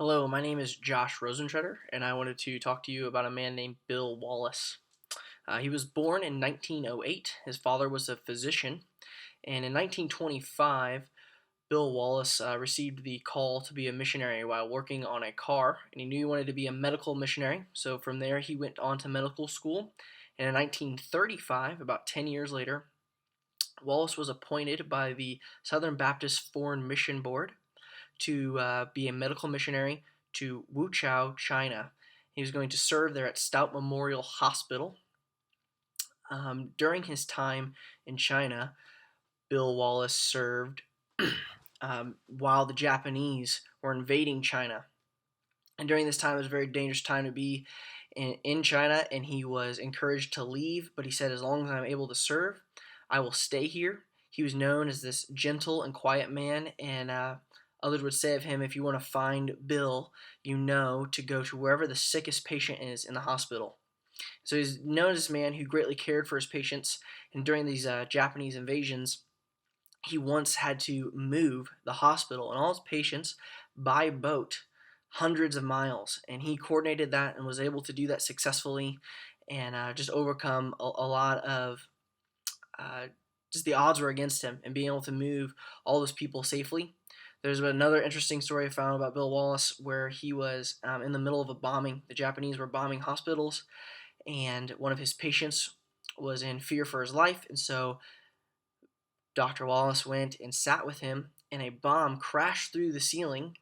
Hello, my name is Josh Rosentretter, and I wanted to talk to you about a man named Bill Wallace. He was born in 1908. His father was a physician, and in 1925, Bill Wallace received the call to be a missionary while working on a car, and he knew he wanted to be a medical missionary. So from there, he went on to medical school. And in 1935, about 10 years later, Wallace was appointed by the Southern Baptist Foreign Mission Board to be a medical missionary to Wuchao, China. He was going to serve there at Stout Memorial Hospital. During his time in China, Bill Wallace served while the Japanese were invading China. And during this time, it was a very dangerous time to be in China, and he was encouraged to leave, but he said, as long as I'm able to serve, I will stay here. He was known as this gentle and quiet man, and others would say of him, if you want to find Bill, you know to go to wherever the sickest patient is in the hospital. So he's known as this man who greatly cared for his patients, and during these Japanese invasions, he once had to move the hospital and all his patients by boat hundreds of miles, and he coordinated that and was able to do that successfully and just overcome a lot of uh, just the odds were against him and being able to move all those people safely. There's another interesting story I found about Bill Wallace where he was in the middle of a bombing. The Japanese were bombing hospitals, and one of his patients was in fear for his life, and so Dr. Wallace went and sat with him, and a bomb crashed through the ceiling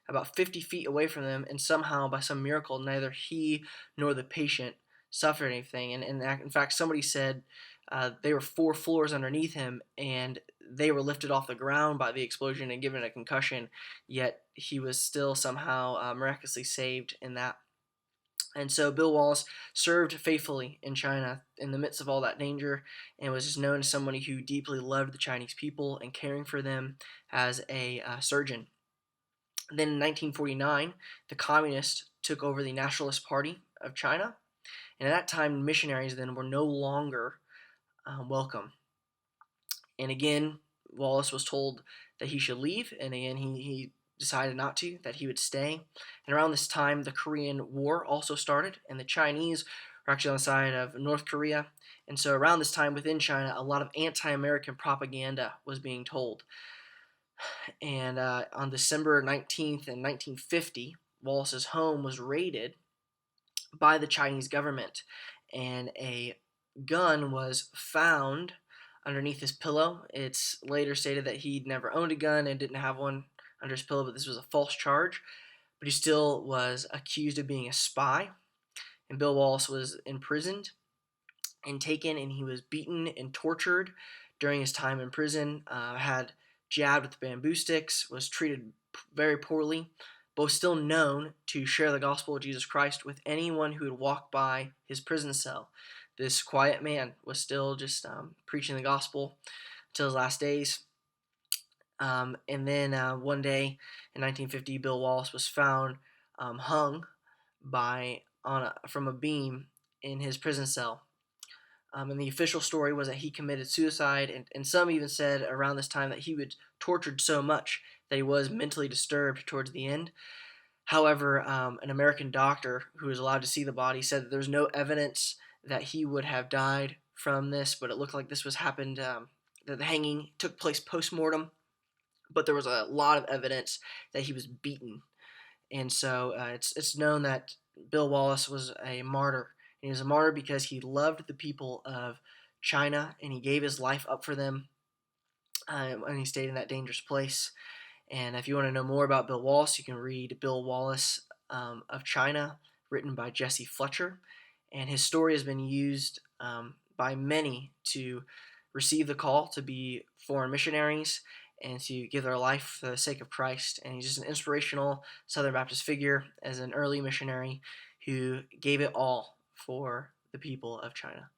about 50 feet away from them, and somehow, by some miracle, neither he nor the patient suffered anything. And in fact, somebody said they were 4 floors underneath him, and they were lifted off the ground by the explosion and given a concussion, yet he was still somehow miraculously saved in that. And so Bill Wallace served faithfully in China in the midst of all that danger and was just known as somebody who deeply loved the Chinese people and caring for them as a surgeon. Then in 1949, the communists took over the Nationalist Party of China, and at that time, missionaries then were no longer welcome. And again, Wallace was told that he should leave, and again, he decided not to, that he would stay. And around this time, the Korean War also started, and the Chinese were actually on the side of North Korea. And so around this time within China, a lot of anti-American propaganda was being told. And on December 19th in 1950, Wallace's home was raided by the Chinese government, and a gun was found underneath his pillow. It's later stated that he'd never owned a gun and didn't have one under his pillow, but this was a false charge. But he still was accused of being a spy, and Bill Wallace was imprisoned and taken, and he was beaten and tortured during his time in prison. Had jabbed with bamboo sticks, was treated very poorly, but was still known to share the gospel of Jesus Christ with anyone who would walk by his prison cell. This quiet man was still just preaching the gospel until his last days. And then one day in 1950, Bill Wallace was found hung from a beam in his prison cell. And the official story was that he committed suicide, and some even said around this time that he was tortured so much that he was mentally disturbed towards the end. However, an American doctor who was allowed to see the body said that there's no evidence that he would have died from this, but it looked like this was happened, that the hanging took place post-mortem, but there was a lot of evidence that he was beaten. And so it's known that Bill Wallace was a martyr. And he was a martyr because he loved the people of China, and he gave his life up for them, and he stayed in that dangerous place. And if you want to know more about Bill Wallace, you can read Bill Wallace of China, written by Jesse Fletcher. And his story has been used by many to receive the call to be foreign missionaries and to give their life for the sake of Christ. And he's just an inspirational Southern Baptist figure as an early missionary who gave it all for the people of China.